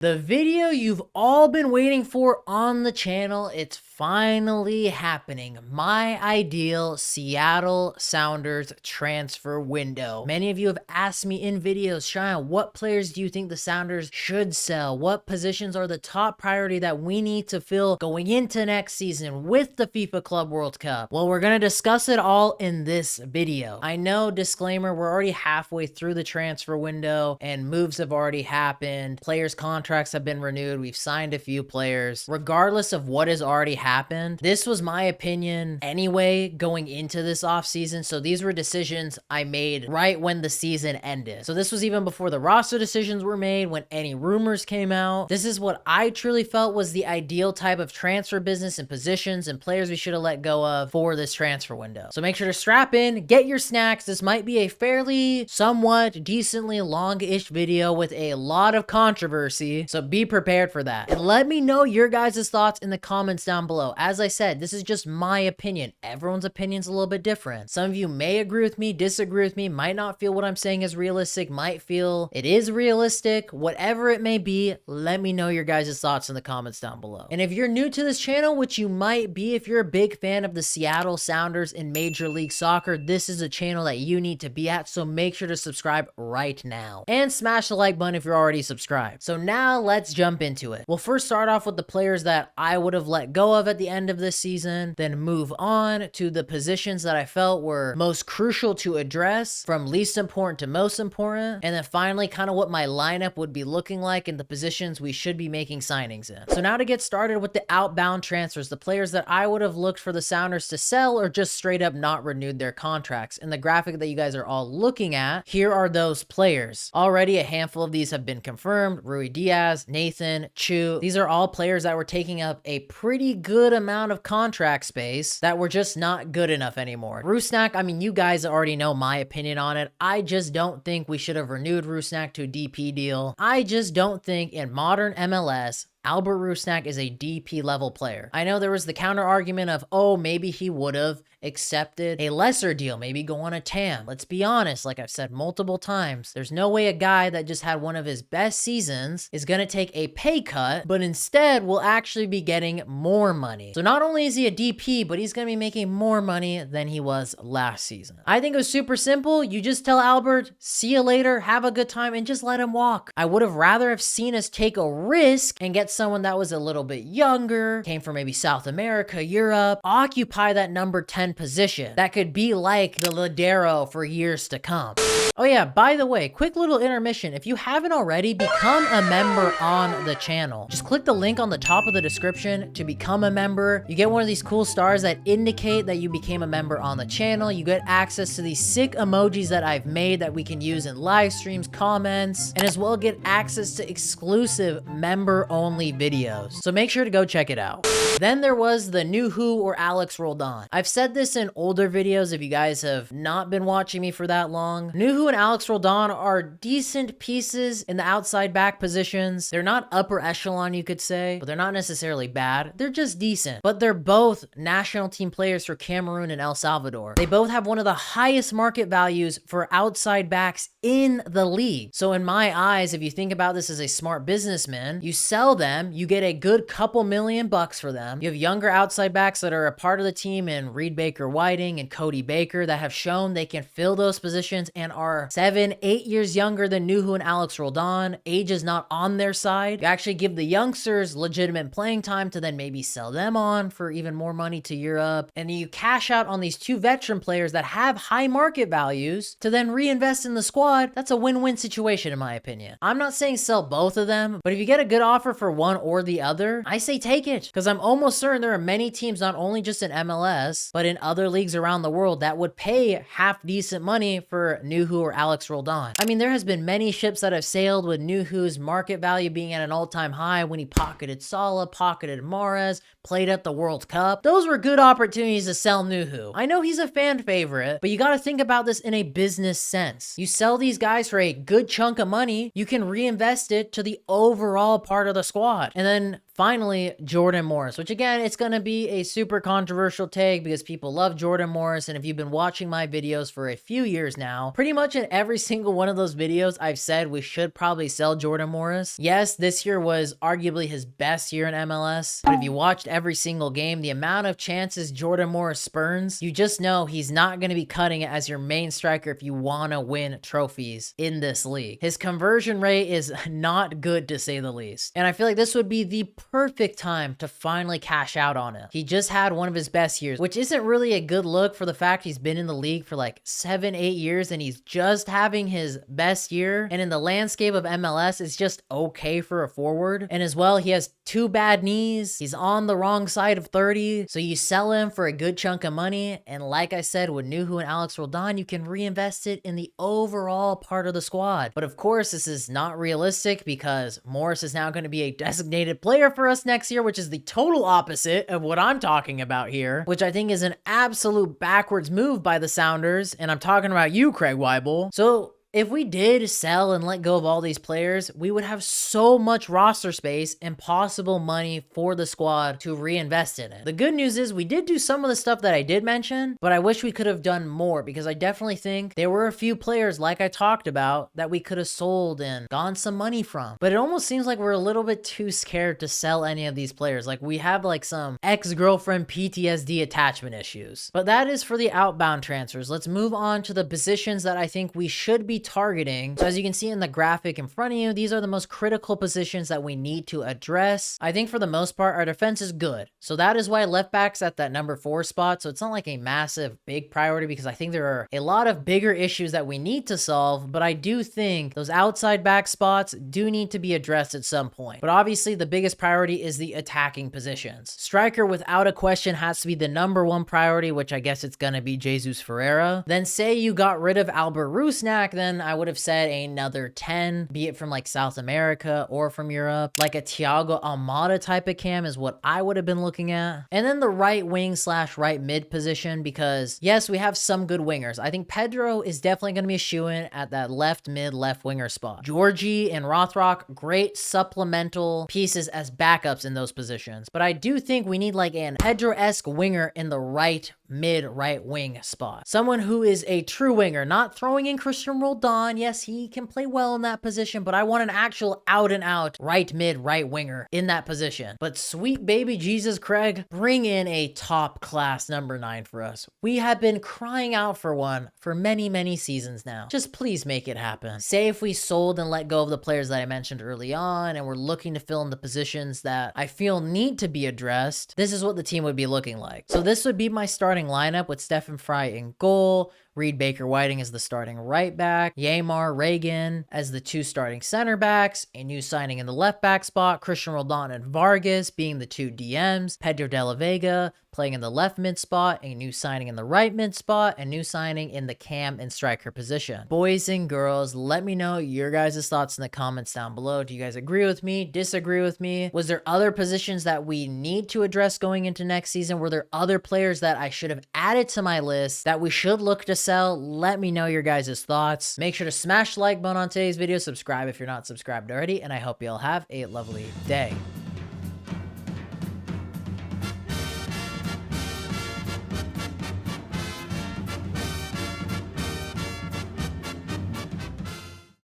The video you've all been waiting for on the channel, it's finally happening. My ideal Seattle Sounders transfer window. Many of you have asked me in videos, Cheyenne, what players do you think the Sounders should sell? What positions are the top priority that we need to fill going into next season with the FIFA Club World Cup? Well, we're going to discuss it all in this video. I know, disclaimer, we're already halfway through the transfer window and moves have already happened. Players' contracts have been renewed. We've signed a few players. Regardless of what has already happened, this was my opinion anyway going into this offseason. So these were decisions I made right when the season ended. So this was even before the roster decisions were made, when any rumors came out. This is what I truly felt was the ideal type of transfer business and positions and players we should have let go of for this transfer window. So make sure to strap in, get your snacks. This might be a fairly, somewhat decently long-ish video with a lot of controversy. So be prepared for that. And let me know your guys' thoughts in the comments down below. As I said, this is just my opinion. Everyone's opinion's a little bit different. Some of you may agree with me, disagree with me, might not feel what I'm saying is realistic, might feel it is realistic. Whatever it may be, let me know your guys' thoughts in the comments down below. And if you're new to this channel, which you might be if you're a big fan of the Seattle Sounders in Major League Soccer, this is a channel that you need to be at, so make sure to subscribe right now. And smash the like button if you're already subscribed. So now let's jump into it. We'll first start off with the players that I would have let go of at the end of this season, then move on to the positions that I felt were most crucial to address, from least important to most important, and then finally kind of what my lineup would be looking like in the positions we should be making signings in. So now to get started with the outbound transfers, the players that I would have looked for the Sounders to sell or just straight up not renewed their contracts. In the graphic that you guys are all looking at, here are those players. Already a handful of these have been confirmed: Rui Diaz, Nathan, Chu. These are all players that were taking up a pretty good amount of contract space that were just not good enough anymore. Rusnak, I mean, you guys already know my opinion on it. I just don't think we should have renewed Rusnak to a DP deal. I just don't think in modern MLS, Albert Rusnak is a DP level player. I know there was the counter argument of, oh, maybe he would have accepted a lesser deal, maybe go on a TAM. Let's be honest, like I've said multiple times, there's no way a guy that just had one of his best seasons is going to take a pay cut, but instead will actually be getting more money. So not only is he a DP, but he's going to be making more money than he was last season. I think it was super simple. You just tell Albert, see you later, have a good time, and just let him walk. I would have rather have seen us take a risk and get someone that was a little bit younger, came from maybe South America, Europe, occupy that number 10 position. That could be like the Ladero for years to come. Oh yeah, by the way, quick little intermission. If you haven't already, become a member on the channel. Just click the link on the top of the description to become a member. You get one of these cool stars that indicate that you became a member on the channel. You get access to these sick emojis that I've made that we can use in live streams, comments, and as well get access to exclusive member-only videos. So make sure to go check it out. Then there was the Nuhu or Alex Roldan. I've said this in older videos if you guys have not been watching me for that long. Nuhu and Alex Roldan are decent pieces in the outside back positions. They're not upper echelon, you could say, but they're not necessarily bad. They're just decent. But they're both national team players for Cameroon and El Salvador. They both have one of the highest market values for outside backs in the league. So in my eyes, if you think about this as a smart businessman, you sell them, you get a good couple $1,000,000 for them. You have younger outside backs that are a part of the team in Reed Baker-Whiting and Cody Baker that have shown they can fill those positions and are 7, 8 years younger than Nuhu and Alex Roldan. Age is not on their side. You actually give the youngsters legitimate playing time to then maybe sell them on for even more money to Europe. And you cash out on these two veteran players that have high market values to then reinvest in the squad. That's a win-win situation in my opinion. I'm not saying sell both of them, but if you get a good offer for one or the other, I say take it, because I'm almost certain there are many teams, not only just in MLS, but in other leagues around the world that would pay half decent money for Nuhu or Alex Roldan. I mean, there has been many ships that have sailed with Nuhu's market value being at an all-time high when he pocketed Salah, pocketed Mahrez, played at the World Cup. Those were good opportunities to sell Nuhu. I know he's a fan favorite, but you got to think about this in a business sense. You sell these guys for a good chunk of money, you can reinvest it to the overall part of the squad. And then finally, Jordan Morris, which which again, it's going to be a super controversial take because people love Jordan Morris. And if you've been watching my videos for a few years now, pretty much in every single one of those videos, I've said we should probably sell Jordan Morris. Yes, this year was arguably his best year in MLS, but if you watched every single game, the amount of chances Jordan Morris spurns, you just know he's not going to be cutting it as your main striker if you want to win trophies in this league. His conversion rate is not good, to say the least. And I feel like this would be the perfect time to finally cash out on it. He just had one of his best years, which isn't really a good look for the fact he's been in the league for like 7-8 years and he's just having his best year. And in the landscape of MLS, it's just okay for a forward. And as well, he has 2 bad knees. He's on the wrong side of 30. So you sell him for a good chunk of money. And like I said, with Nuhu and Alex Roldan, you can reinvest it in the overall part of the squad. But of course, this is not realistic because Morris is now going to be a designated player for us next year, which is the total opposite of what I'm talking about here, which I think is an absolute backwards move by the Sounders. And I'm talking about you, Craig Weibel. So if we did sell and let go of all these players, we would have so much roster space and possible money for the squad to reinvest in it. The good news is we did do some of the stuff that I did mention, but I wish we could have done more because I definitely think there were a few players, like I talked about, that we could have sold and gotten some money from. But it almost seems like we're a little bit too scared to sell any of these players. Like we have like some ex-girlfriend PTSD attachment issues. But that is for the outbound transfers. Let's move on to the positions that I think we should be targeting. So as you can see in the graphic in front of you, these are the most critical positions that we need to address. I think for the most part, our defense is good. So that is why left back's at that number 4 spot. So it's not like a massive big priority because I think there are a lot of bigger issues that we need to solve, but I do think those outside back spots do need to be addressed at some point. But obviously the biggest priority is the attacking positions. Striker without a question has to be the number 1 priority, which I guess it's going to be Jesus Ferreira. Then say you got rid of Albert Rusnak, then I would have said another 10, be it from like South America or from Europe. Like a Thiago Almada type of cam is what I would have been looking at. And then the right wing / right mid position, because yes, we have some good wingers. I think Pedro is definitely going to be a shoo-in at that left mid, left winger spot. Georgie and Rothrock, great supplemental pieces as backups in those positions. But I do think we need like an Pedro-esque winger in the right mid, right wing spot. Someone who is a true winger, not throwing in Christian Roldan. Yes, he can play well in that position, but I want an actual out and out right mid, right winger in that position. But sweet baby Jesus, Craig, bring in a top class number 9 for us. We have been crying out for one for many, many seasons now. Just please make it happen. Say if we sold and let go of the players that I mentioned early on and we're looking to fill in the positions that I feel need to be addressed, this is what the team would be looking like. So this would be my starting lineup with Stephen Fry in goal, Reed Baker-Whiting as the starting right back, Yamar Reagan as the 2 starting center backs, a new signing in the left back spot, Christian Roldan and Vargas being the 2 DMs, Pedro de la Vega playing in the left mid spot, a new signing in the right mid spot, a new signing in the cam and striker position. Boys and girls, let me know your guys' thoughts in the comments down below. Do you guys agree with me? Disagree with me? Was there other positions that we need to address going into next season? Were there other players that I should have added to my list that we should look to sell? Let me know your guys' thoughts. Make sure to smash the like button on today's video, subscribe if you're not subscribed already, and I hope you all have a lovely day.